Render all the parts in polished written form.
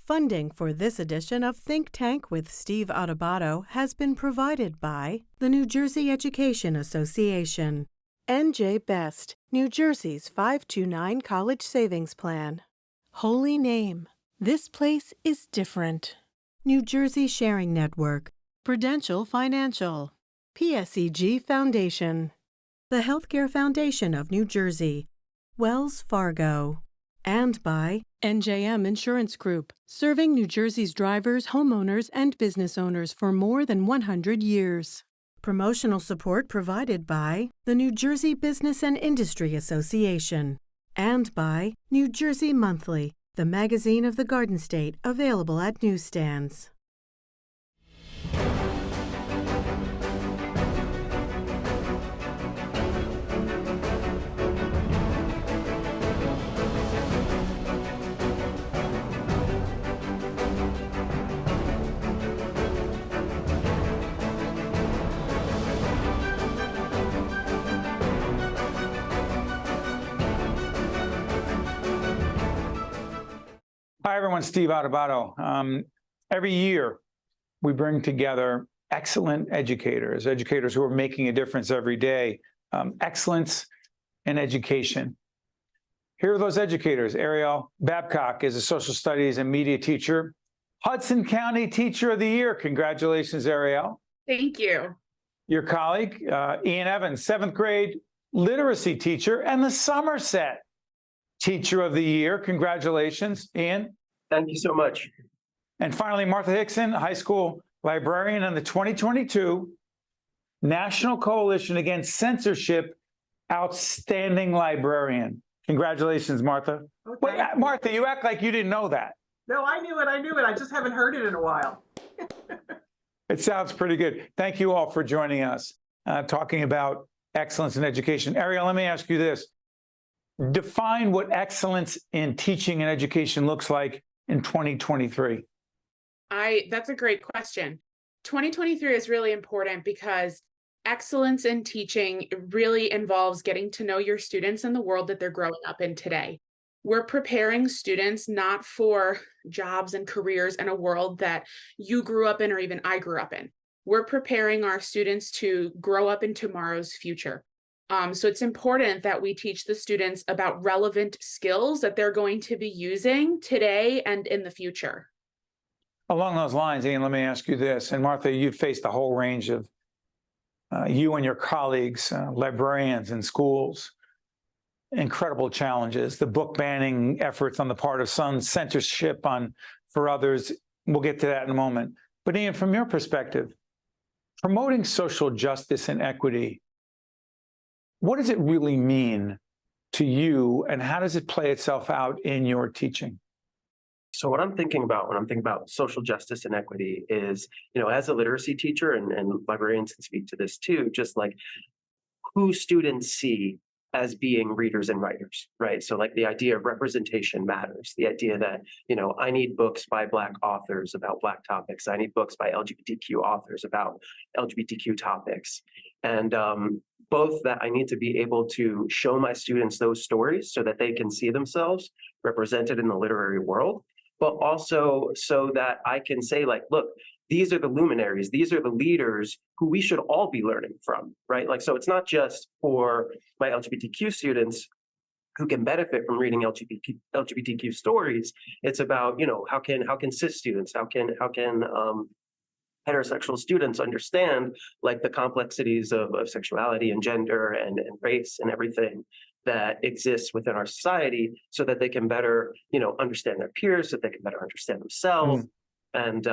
Funding for this edition of Think Tank with Steve Adubato has been provided by the New Jersey Education Association, NJ Best, New Jersey's 529 College Savings Plan, Holy Name, This Place is Different, New Jersey Sharing Network, Prudential Financial, PSEG Foundation, the Healthcare Foundation of New Jersey, Wells Fargo, and by NJM Insurance Group, serving New Jersey's drivers, homeowners, and business owners for more than 100 years. Promotional support provided by the New Jersey Business and Industry Association and by New Jersey Monthly, the magazine of the Garden State, available at newsstands. Hi, everyone. Steve Adubato. Every year, we bring together excellent educators who are making a difference every day. Excellence in education. Here are those educators. Ariel Babcock is a social studies and media teacher. Hudson County Teacher of the Year. Congratulations, Ariel. Thank you. Your colleague, Ian Evans, 7th grade literacy teacher and the Somerset Teacher of the Year. Congratulations, Ian. Thank you so much. And finally, Martha Hickson, high school librarian and the 2022 National Coalition Against Censorship Outstanding Librarian. Congratulations, Martha. Okay. Wait, Martha, you act like you didn't know that. No, I knew it. I just haven't heard it in a while. It sounds pretty good. Thank you all for joining us, talking about excellence in education. Ariel, let me ask you this. Define what excellence in teaching and education looks like in 2023. That's a great question. 2023 is really important because excellence in teaching really involves getting to know your students and the world that they're growing up in today. We're preparing students not for jobs and careers in a world that you grew up in or even I grew up in. We're preparing our students to grow up in tomorrow's future. So it's important that we teach the students about relevant skills that they're going to be using today and in the future. Along those lines, Ian, let me ask you this. And Martha, you've faced a whole range of you and your colleagues, librarians in schools, incredible challenges, the book banning efforts on the part of some, censorship for others. We'll get to that in a moment. But Ian, from your perspective, promoting social justice and equity, what does it really mean to you, and how does it play itself out in your teaching? So what I'm thinking about when I'm thinking about social justice and equity is, as a literacy teacher, and librarians can speak to this too, just like who students see as being readers and writers, right? So like the idea of representation matters, the idea that, I need books by Black authors about Black topics. I need books by LGBTQ authors about LGBTQ topics. And both that I need to be able to show my students those stories so that they can see themselves represented in the literary world, but also so that I can say, like, look, these are the luminaries, these are the leaders who we should all be learning from, right? Like, so it's not just for my LGBTQ students who can benefit from reading LGBTQ stories. It's about, how can cis students, how can heterosexual students understand like the complexities of sexuality and gender and race and everything that exists within our society, so that they can better, understand their peers, so that they can better understand themselves, and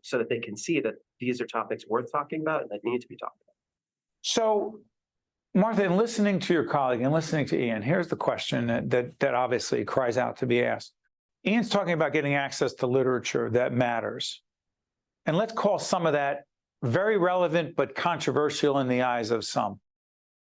so that they can see that these are topics worth talking about and that need to be talked about. So, Martha, in listening to your colleague and listening to Ian, here's the question that obviously cries out to be asked. Ian's talking about getting access to literature that matters. And let's call some of that very relevant but controversial in the eyes of some.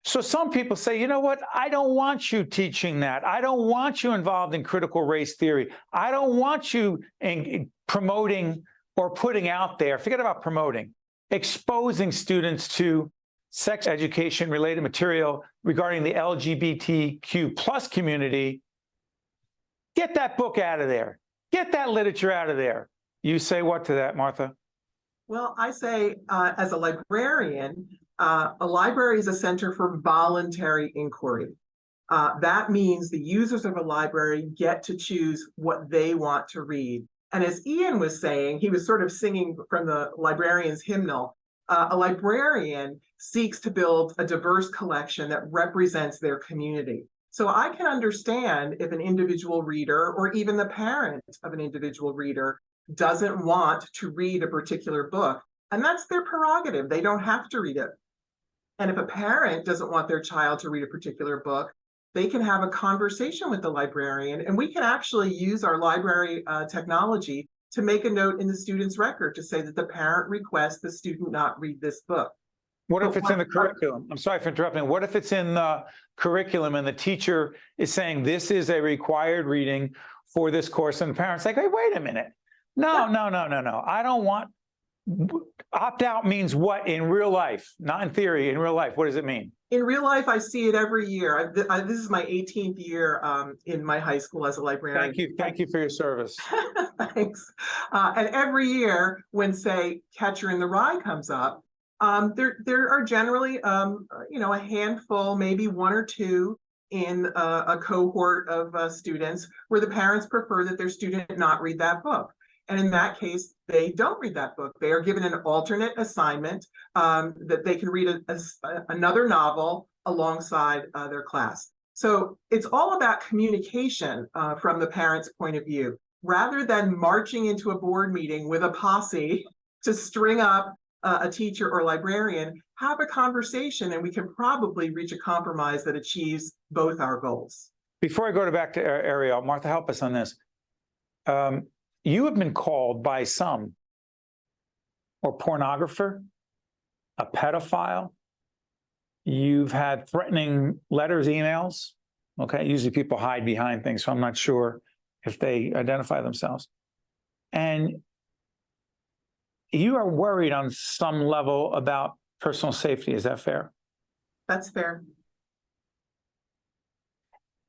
So some people say, you know what, I don't want you teaching that. I don't want you involved in critical race theory. I don't want you in promoting or putting out there, forget about promoting, exposing students to sex education related material regarding the LGBTQ plus community. Get that book out of there. Get that literature out of there. You say what to that, Martha? Well, I say, as a librarian, a library is a center for voluntary inquiry. That means the users of a library get to choose what they want to read. And as Ian was saying, he was sort of singing from the librarian's hymnal. A librarian seeks to build a diverse collection that represents their community. So I can understand if an individual reader or even the parent of an individual reader doesn't want to read a particular book, and that's their prerogative. They don't have to read it. And if a parent doesn't want their child to read a particular book, they can have a conversation with the librarian, and we can actually use our library technology to make a note in the student's record to say that the parent requests the student not read this book. What if it's in the curriculum? I'm sorry for interrupting. What if it's in the curriculum and the teacher is saying this is a required reading for this course, and the parent's like, hey, wait a minute. No. I don't want, opt out means what in real life? Not in theory, in real life. What does it mean? In real life, I see it every year. This is my 18th year in my high school as a librarian. Thank you for your service. Thanks. And every year when, say, Catcher in the Rye comes up, there are generally, a handful, maybe one or two in a cohort of students where the parents prefer that their student not read that book. And in that case, they don't read that book. They are given an alternate assignment that they can read another novel alongside their class. So it's all about communication from the parent's point of view, rather than marching into a board meeting with a posse to string up a teacher or librarian. Have a conversation and we can probably reach a compromise that achieves both our goals. Before I go back to Ariel, Martha, help us on this. You have been called by some a pornographer, a pedophile. You've had threatening letters, emails. Okay, usually people hide behind things, so I'm not sure if they identify themselves. And you are worried on some level about personal safety. Is that fair? That's fair.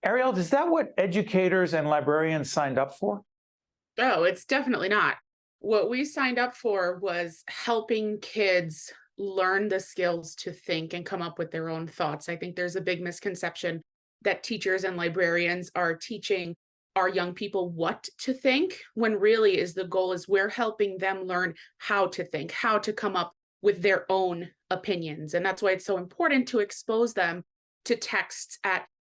Ariel, is that what educators and librarians signed up for? Oh, it's definitely not. What we signed up for was helping kids learn the skills to think and come up with their own thoughts. I think there's a big misconception that teachers and librarians are teaching our young people what to think, when really is the goal is we're helping them learn how to think, how to come up with their own opinions. And that's why it's so important to expose them to texts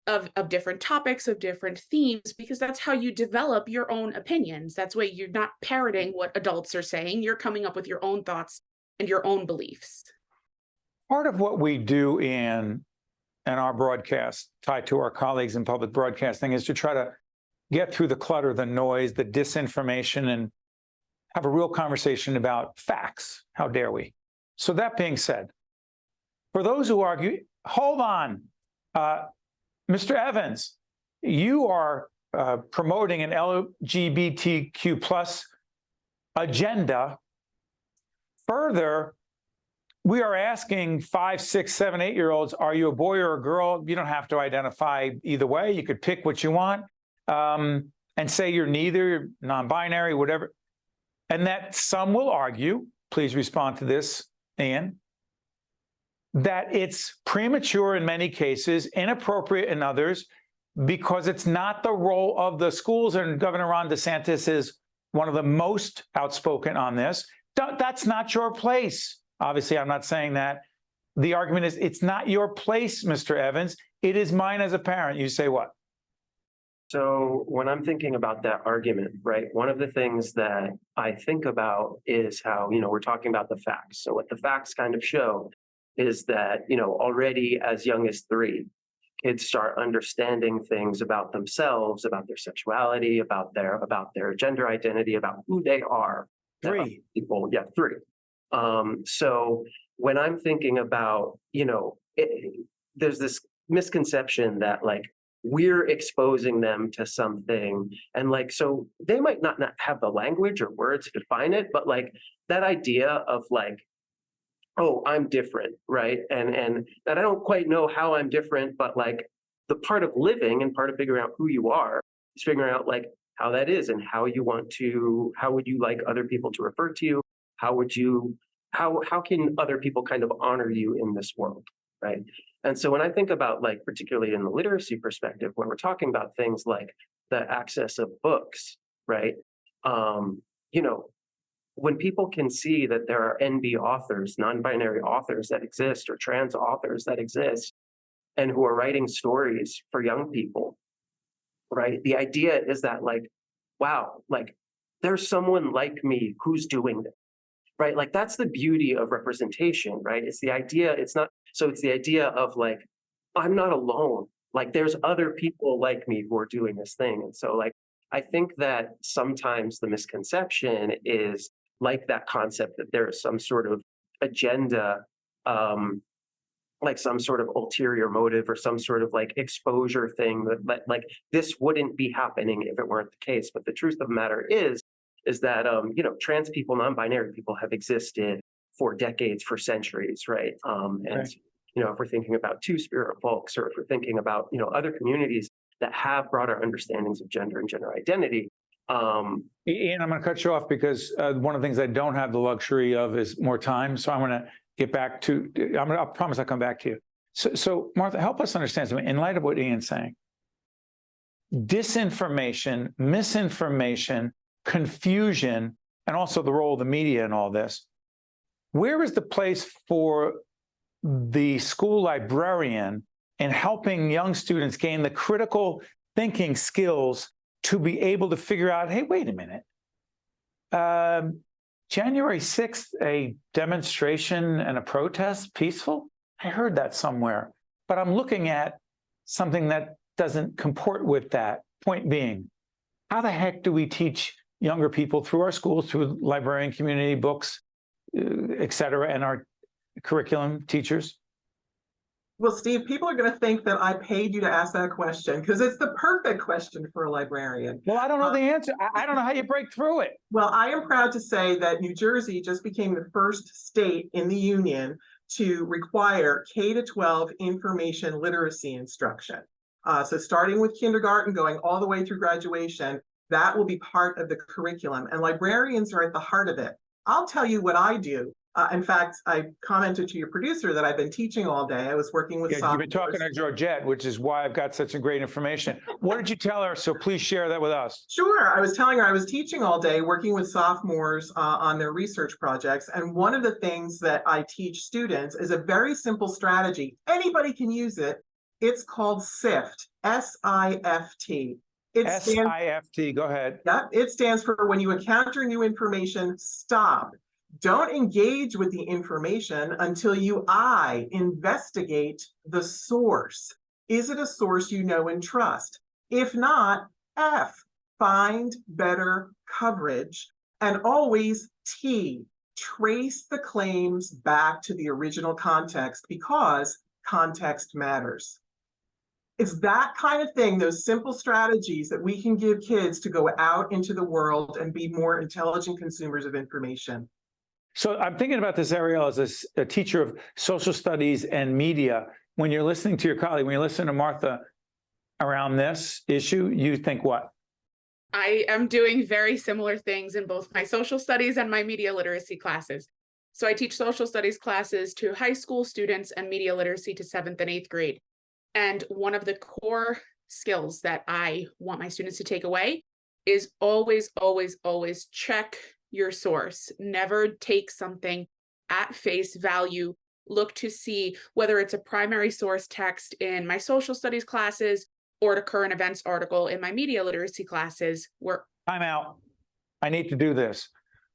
of different topics, of different themes, because that's how you develop your own opinions. That's why you're not parroting what adults are saying. You're coming up with your own thoughts and your own beliefs. Part of what we do in our broadcast, tied to our colleagues in public broadcasting, is to try to get through the clutter, the noise, the disinformation, and have a real conversation about facts. How dare we? So that being said, for those who argue, hold on, Mr. Evans, you are promoting an LGBTQ plus agenda. Further, we are asking 5, 6, 7, 8-year-olds, are you a boy or a girl? You don't have to identify either way. You could pick what you want and say you're neither, non-binary, whatever. And that some will argue, please respond to this, Ian, that it's premature in many cases, inappropriate in others, because it's not the role of the schools, and Governor Ron DeSantis is one of the most outspoken on this. That's not your place. Obviously, I'm not saying that. The argument is it's not your place, Mr. Evans. It is mine as a parent. You say what? So when I'm thinking about that argument, right, one of the things that I think about is how, we're talking about the facts. So what the facts kind of show is that, already as young as 3, kids start understanding things about themselves, about their sexuality, about their gender identity, about who they are. 3 people, yeah, 3. So when I'm thinking about, there's this misconception that we're exposing them to something, and so they might not have the language or words to define it, but that idea of oh, I'm different, right? And that I don't quite know how I'm different, but the part of living and part of figuring out who you are is figuring out how that is and how would you like other people to refer to you? How can other people kind of honor you in this world, right? And so when I think about, like, particularly in the literacy perspective, when we're talking about things like the access of books, right? You know, when people can see that there are NB authors, non-binary authors that exist, or trans authors that exist, and who are writing stories for young people, right? The idea is that, like, wow, like, there's someone like me who's doing this, right? Like, that's the beauty of representation, right? It's the idea of, like, I'm not alone. Like, there's other people like me who are doing this thing. And so, like, I think that sometimes the misconception is, like, that concept that there is some sort of agenda, like some sort of ulterior motive or some sort of, like, exposure thing that, like, this wouldn't be happening if it weren't the case. But the truth of the matter is that, you know, trans people, non-binary people have existed for decades, for centuries, right? And, you know, if we're thinking about Two-Spirit folks, or if we're thinking about, you know, other communities that have broader understandings of gender and gender identity. Ian, I'm going to cut you off because one of the things I don't have the luxury of is more time. So I'm going to get back to, I promise I'll come back to you. So Martha, help us understand something in light of what Ian's saying. Disinformation, misinformation, confusion, and also the role of the media in all this. Where is the place for the school librarian in helping young students gain the critical thinking skills to be able to figure out, hey, wait a minute. January 6th, a demonstration and a protest, peaceful? I heard that somewhere, but I'm looking at something that doesn't comport with that. Point being, how the heck do we teach younger people through our schools, through librarian community, books, et cetera, and our curriculum teachers? Well, Steve, people are going to think that I paid you to ask that question because it's the perfect question for a librarian. Well, I don't know the answer. I don't know how you break through it. Well, I am proud to say that New Jersey just became the first state in the union to require K-12 information literacy instruction. So starting with kindergarten, going all the way through graduation, that will be part of the curriculum. And librarians are at the heart of it. I'll tell you what I do. In fact, I commented to your producer that I've been teaching all day. I was working with sophomores. You've been talking to Georgette, which is why I've got such a great information. What did you tell her? So please share that with us. Sure. I was telling her I was teaching all day, working with sophomores on their research projects. And one of the things that I teach students is a very simple strategy. Anybody can use it. It's called SIFT, S-I-F-T. S-I-F-T, go ahead. Yeah, it stands for when you encounter new information, stop. Don't engage with the information until you investigate the source. Is it a source you know and trust? If not, F, find better coverage. And always T, trace the claims back to the original context because context matters. It's that kind of thing, those simple strategies that we can give kids to go out into the world and be more intelligent consumers of information. So I'm thinking about this, Ariel, as a teacher of social studies and media. When you're listening to your colleague, when you listen to Martha around this issue, you think what? I am doing very similar things in both my social studies and my media literacy classes. So I teach social studies classes to high school students and media literacy to 7th and 8th grade. And one of the core skills that I want my students to take away is always, always, always check your source. Never take something at face value. Look to see whether it's a primary source text in my social studies classes or a current events article in my media literacy classes. Time out. I need to do this.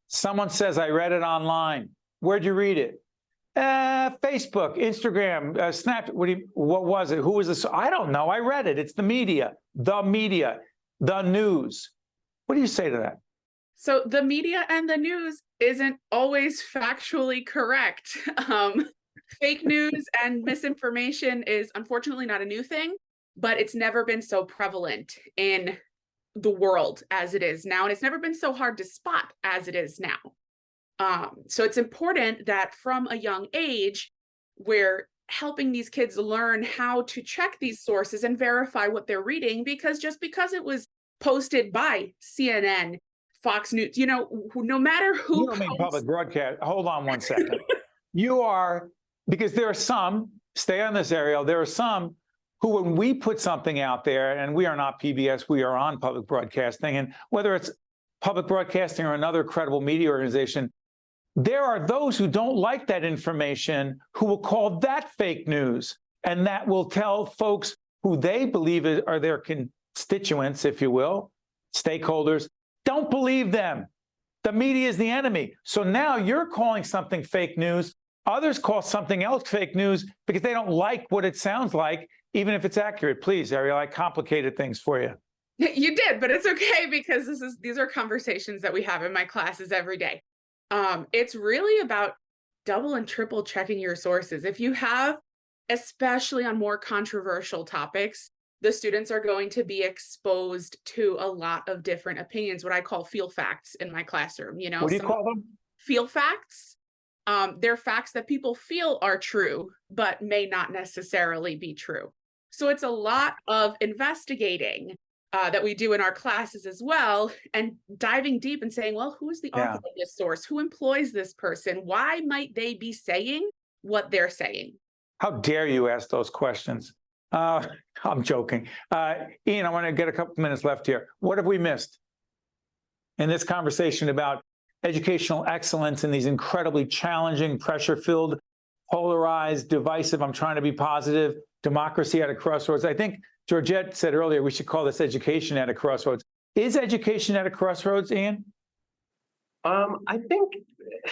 Someone says, I read it online. Where'd you read it? Facebook, Instagram, Snap. What was it? Who was this? I don't know. I read it. It's the media, the news. What do you say to that? So the media and the news isn't always factually correct. Fake news and misinformation is unfortunately not a new thing, but it's never been so prevalent in the world as it is now. And it's never been so hard to spot as it is now. So it's important that from a young age, we're helping these kids learn how to check these sources and verify what they're reading, because just because it was posted by CNN, Fox News, no matter who. You don't mean public broadcast. Hold on one second. You are, because there are some, stay on this, Ariel, there are some who, when we put something out there, and we are not PBS, we are on public broadcasting, and whether it's public broadcasting or another credible media organization, there are those who don't like that information who will call that fake news, and that will tell folks who they believe are their constituents, if you will, stakeholders, don't believe them. The media is the enemy. So now you're calling something fake news. Others call something else fake news because they don't like what it sounds like, even if it's accurate. Please, Ariel, I complicated things for you. You did, but it's okay, because these are conversations that we have in my classes every day. It's really about double and triple checking your sources. If you have, especially on more controversial topics, the students are going to be exposed to a lot of different opinions, what I call feel facts in my classroom. What do you call them? Feel facts. They're facts that people feel are true, but may not necessarily be true. So it's a lot of investigating that we do in our classes as well, and diving deep and saying, well, who is the author of this source? Who employs this person? Why might they be saying what they're saying? How dare you ask those questions? I'm joking. Ian, I want to get a couple minutes left here. What have we missed in this conversation about educational excellence in these incredibly challenging, pressure-filled, polarized, divisive, I'm trying to be positive, democracy at a crossroads? I think Georgette said earlier we should call this education at a crossroads. Is education at a crossroads, Ian? I think,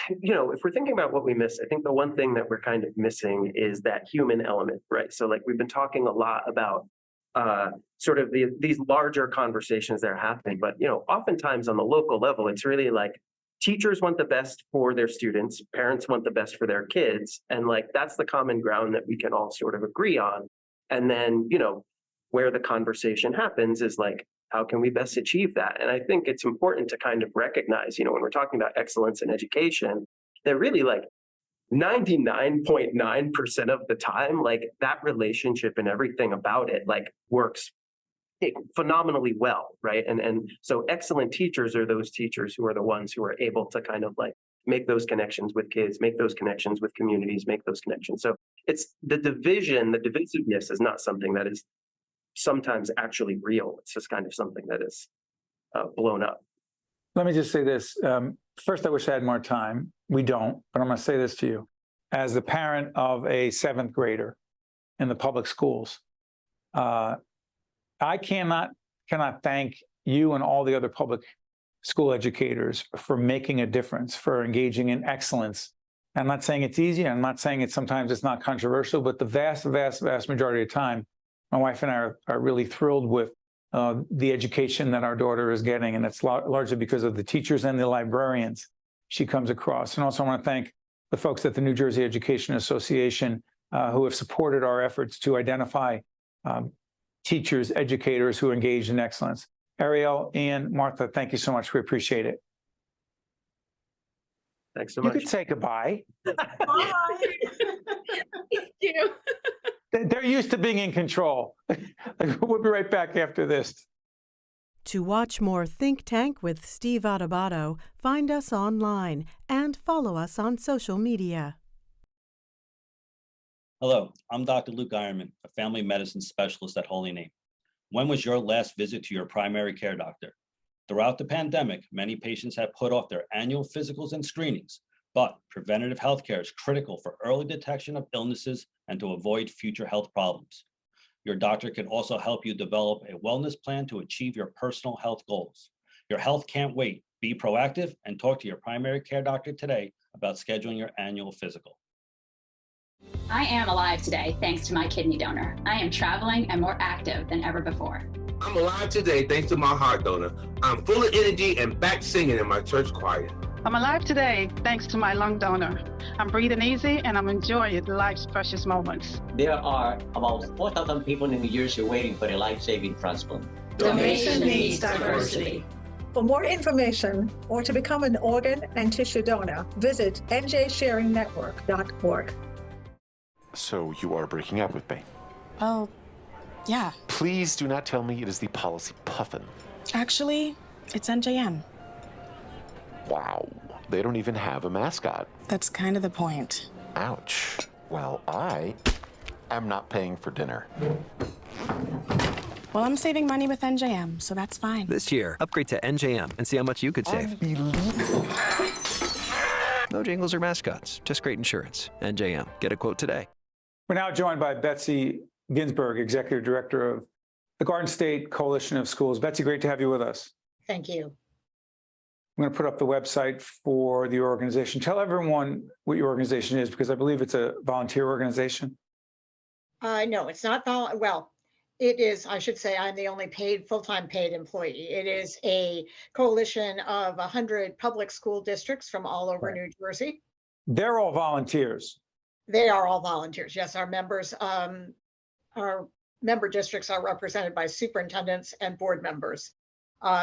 if we're thinking about what we miss, I think the one thing that we're kind of missing is that human element, right? So like we've been talking a lot about sort of these larger conversations that are happening, but oftentimes on the local level, it's really like teachers want the best for their students, parents want the best for their kids, and like that's the common ground that we can all sort of agree on. And then, where the conversation happens is like, how can we best achieve that? And I think it's important to kind of recognize, when we're talking about excellence in education, that really like 99.9% of the time, like that relationship and everything about it, like works phenomenally well, right? And so excellent teachers are those teachers who are the ones who are able to kind of like make those connections with kids, make those connections with communities, make those connections. So it's the divisiveness is not something that is sometimes actually real. It's just kind of something that is blown up. Let me just say this. First, I wish I had more time. We don't, but I'm going to say this to you. As the parent of a 7th grader in the public schools, I cannot thank you and all the other public school educators for making a difference, for engaging in excellence. I'm not saying it's easy. I'm not saying sometimes it's not controversial, but the vast, vast, vast majority of the time, my wife and I are really thrilled with the education that our daughter is getting, and it's largely because of the teachers and the librarians she comes across. And also I want to thank the folks at the New Jersey Education Association who have supported our efforts to identify teachers, educators who engage in excellence. Ariel, Ian, Martha, thank you so much. We appreciate it. Thanks so much. You could say goodbye. Bye. Thank you. They're used to being in control. We'll be right back after this. To watch more Think Tank with Steve Adubato, find us online and follow us on social media. Hello, I'm Dr. Luke Ironman, a family medicine specialist at Holy Name. When was your last visit to your primary care doctor? Throughout the pandemic, many patients have put off their annual physicals and screenings, but preventative health care is critical for early detection of illnesses and to avoid future health problems. Your doctor can also help you develop a wellness plan to achieve your personal health goals. Your health can't wait. Be proactive and talk to your primary care doctor today about scheduling your annual physical. I am alive today thanks to my kidney donor. I am traveling and more active than ever before. I'm alive today thanks to my heart donor. I'm full of energy and back singing in my church choir. I'm alive today thanks to my lung donor. I'm breathing easy and I'm enjoying life's precious moments. There are about 4,000 people in New Jersey waiting for a life-saving transplant. Donation needs diversity. For more information or to become an organ and tissue donor, visit njsharingnetwork.org. So you are breaking up with me? Oh, yeah. Please do not tell me it is the policy puffin. Actually, it's NJM. Wow, they don't even have a mascot. That's kind of the point. Ouch. Well, I am not paying for dinner. Well, I'm saving money with NJM, so that's fine. This year, upgrade to NJM and see how much you could save. Unbelievable. No jingles or mascots, just great insurance. NJM. Get a quote today. We're now joined by Betsy Ginsburg, Executive Director of the Garden State Coalition of Schools. Betsy, great to have you with us. Thank you. I'm going to put up the website for the organization. Tell everyone what your organization is, because I believe it's a volunteer organization. No, it's not well, it is, I should say, I'm the only full-time paid employee. It is a coalition of 100 public school districts from all over New Jersey. They're all volunteers. They are all volunteers. Yes, our members, our member districts are represented by superintendents and board members.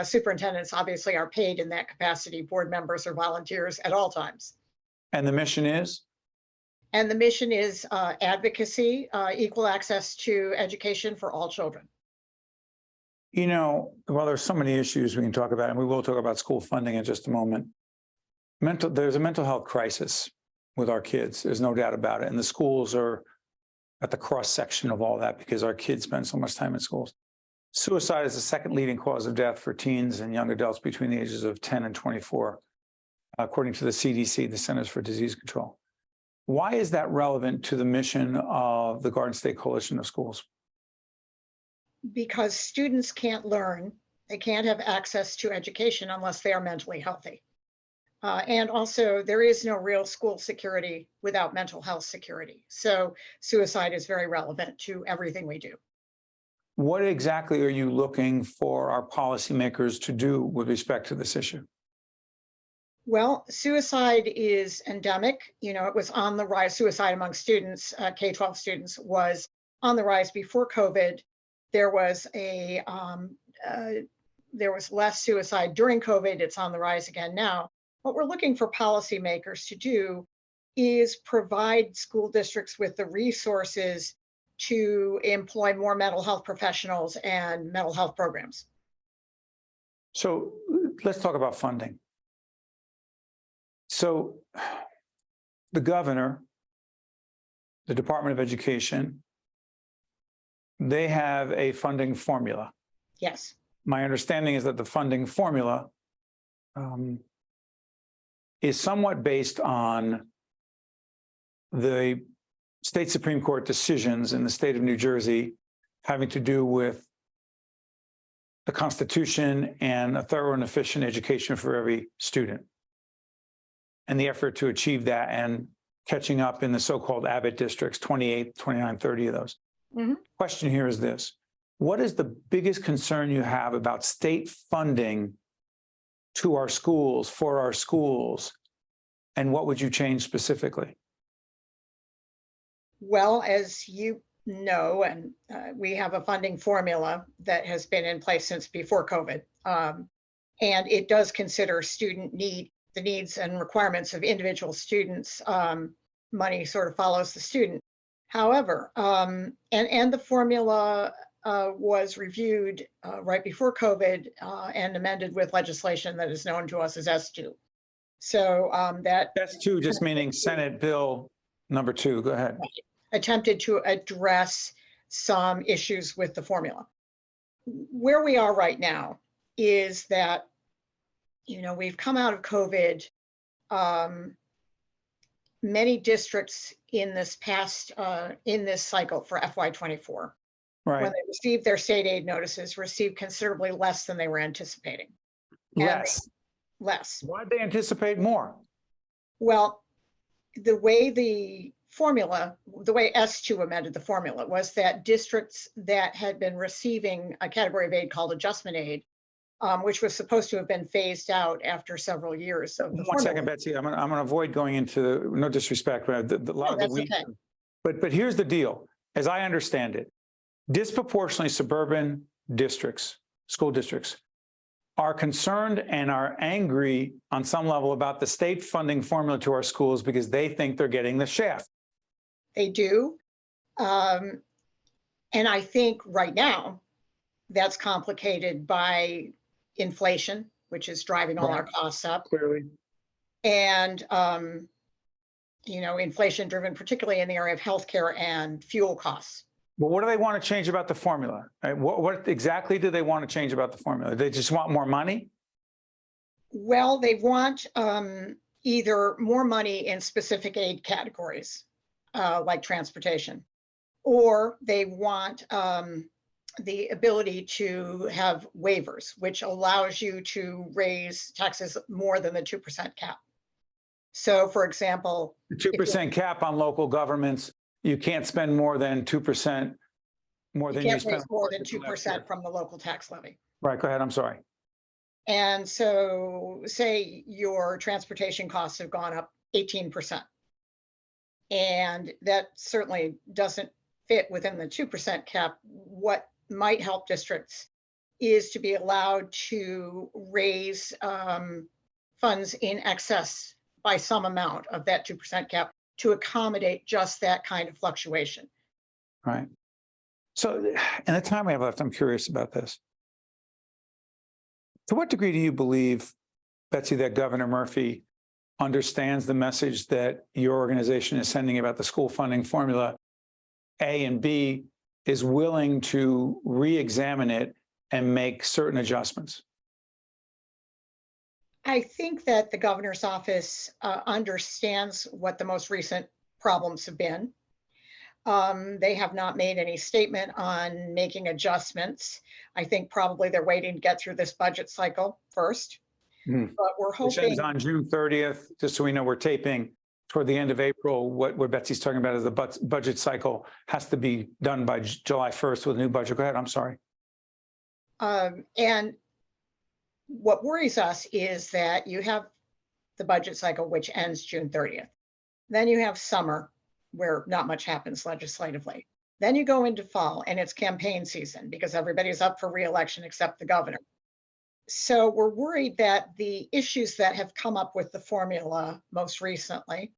Superintendents obviously are paid in that capacity. Board members are volunteers at all times. And the mission is? And the mission is advocacy, equal access to education for all children. You know, well, there's so many issues we can talk about, and we will talk about school funding in just a moment. There's a mental health crisis with our kids. There's no doubt about it. And the schools are at the cross section of all that because our kids spend so much time in schools. Suicide is the second leading cause of death for teens and young adults between the ages of 10 and 24, according to the CDC, the Centers for Disease Control. Why is that relevant to the mission of the Garden State Coalition of Schools? Because students can't learn, they can't have access to education unless they are mentally healthy. And also, there is no real school security without mental health security. So suicide is very relevant to everything we do. What exactly are you looking for our policymakers to do with respect to this issue? Well, suicide is endemic. You know, it was on the rise. Suicide among students, K-12 students, was on the rise before COVID. There was less suicide during COVID. It's on the rise again now. What we're looking for policymakers to do is provide school districts with the resources to employ more mental health professionals and mental health programs. So let's talk about funding. So the governor, the Department of Education, they have a funding formula. Yes. My understanding is that the funding formula is somewhat based on the state Supreme Court decisions in the state of New Jersey having to do with the Constitution and a thorough and efficient education for every student, and the effort to achieve that and catching up in the so-called Abbott districts, 28, 29, 30 of those. Mm-hmm. Question here is this: what is the biggest concern you have about state funding to our schools, for our schools, and what would you change specifically? Well, as you know, and we have a funding formula that has been in place since before COVID, and it does consider the needs and requirements of individual students. Money sort of follows the student. However, and the formula was reviewed right before COVID and amended with legislation that is known to us as S2. So that S2 just meaning Senate Bill number 2. Go ahead. Attempted to address some issues with the formula. Where we are right now is that, you know, we've come out of COVID. Many districts in this cycle for FY24, right, when they received their state aid notices, received considerably less than they were anticipating. Less. Why'd they anticipate more? Well, the way S2 amended the formula was that districts that had been receiving a category of aid called adjustment aid, which was supposed to have been phased out after several years of the formula. 1 second, Betsy. I'm going to avoid going into, no disrespect, but a lot of the weeds. Okay. But here's the deal. As I understand it, disproportionately suburban districts, school districts, are concerned and are angry on some level about the state funding formula to our schools because they think they're getting the shaft. They do. And I think right now that's complicated by inflation, which is driving all our Right. costs up, Clearly. and inflation driven particularly in the area of healthcare and fuel costs. Well, what do they want to change about the formula? Right? What exactly do they want to change about the formula? They just want more money? Well, they want either more money in specific aid categories, like transportation, or they want the ability to have waivers, which allows you to raise taxes more than the 2% cap. So, for example, The 2% cap on local governments, you can't spend more than 2% more you than you can't spend. raise more than 2% from the local tax levy. Right, go ahead, I'm sorry. And so say your transportation costs have gone up 18%. And that certainly doesn't fit within the 2% cap. What might help districts is to be allowed to raise funds in excess by some amount of that 2% cap to accommodate just that kind of fluctuation. Right. So in the time we have left, I'm curious about this. To what degree do you believe, Betsy, that Governor Murphy understands the message that your organization is sending about the school funding formula, A, and B, is willing to re-examine it and make certain adjustments? I think that the governor's office understands what the most recent problems have been. They have not made any statement on making adjustments. I think probably they're waiting to get through this budget cycle first. But we're Which hoping ends on June 30th, just so we know we're taping toward the end of April. What Betsy's talking about is the budget cycle has to be done by July 1st with a new budget. Go ahead, I'm sorry. and what worries us is that you have the budget cycle, which ends June 30th. Then you have summer, where not much happens legislatively. Then you go into fall, and it's campaign season because everybody's up for re-election except the governor. So we're worried that the issues that have come up with the formula most recently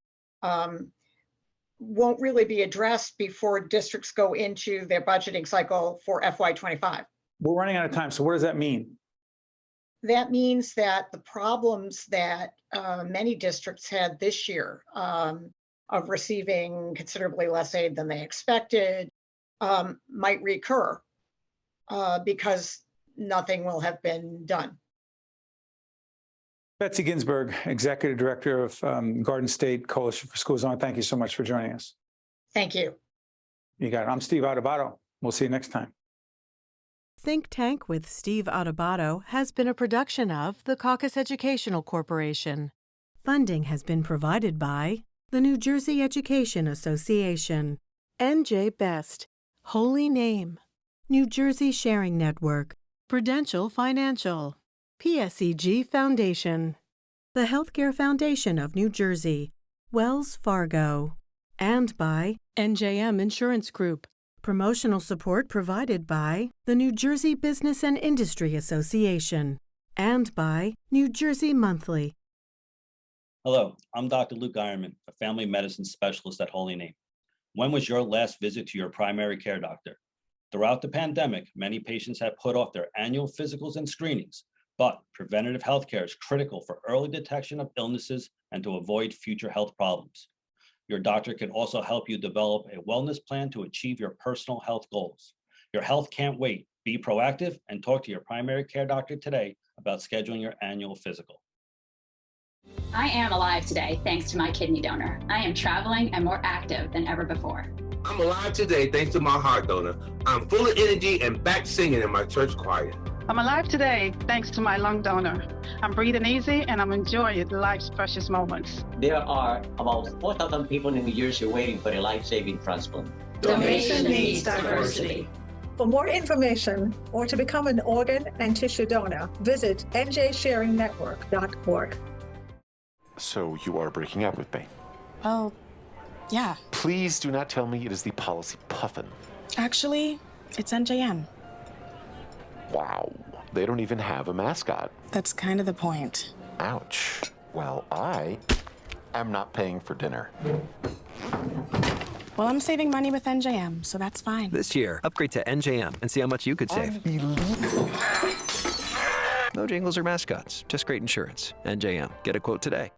won't really be addressed before districts go into their budgeting cycle for FY25. We're running out of time, so what does that mean? That means that the problems that many districts had this year of receiving considerably less aid than they expected might recur because nothing will have been done. Betsy Ginsburg, Executive Director of Garden State Coalition for School Zone, thank you so much for joining us. Thank you. You got it. I'm Steve Adubato. We'll see you next time. Think Tank with Steve Adubato has been a production of the Caucus Educational Corporation. Funding has been provided by the New Jersey Education Association, NJ Best, Holy Name, New Jersey Sharing Network, Prudential Financial, PSEG Foundation, the Healthcare Foundation of New Jersey, Wells Fargo, and by NJM Insurance Group. Promotional support provided by the New Jersey Business and Industry Association and by New Jersey Monthly. Hello, I'm Dr. Luke Ironman, a family medicine specialist at Holy Name. When was your last visit to your primary care doctor? Throughout the pandemic, many patients have put off their annual physicals and screenings, but preventative health care is critical for early detection of illnesses and to avoid future health problems. Your doctor can also help you develop a wellness plan to achieve your personal health goals. Your health can't wait. Be proactive and talk to your primary care doctor today about scheduling your annual physical. I am alive today thanks to my kidney donor. I am traveling and more active than ever before. I'm alive today thanks to my heart donor. I'm full of energy and back singing in my church choir. I'm alive today thanks to my lung donor. I'm breathing easy and I'm enjoying life's precious moments. There are about 4,000 people in New Jersey waiting for a life-saving transplant. Donation needs diversity. For more information or to become an organ and tissue donor, visit njsharingnetwork.org. So you are breaking up with me? Well, yeah. Please do not tell me it is the policy puffin. Actually, it's NJM. Wow. They don't even have a mascot. That's kind of the point. Ouch. Well, I am not paying for dinner. Well, I'm saving money with NJM, so that's fine. This year, upgrade to NJM and see how much you could save. Unbelievable. No jingles or mascots, just great insurance. NJM. Get a quote today.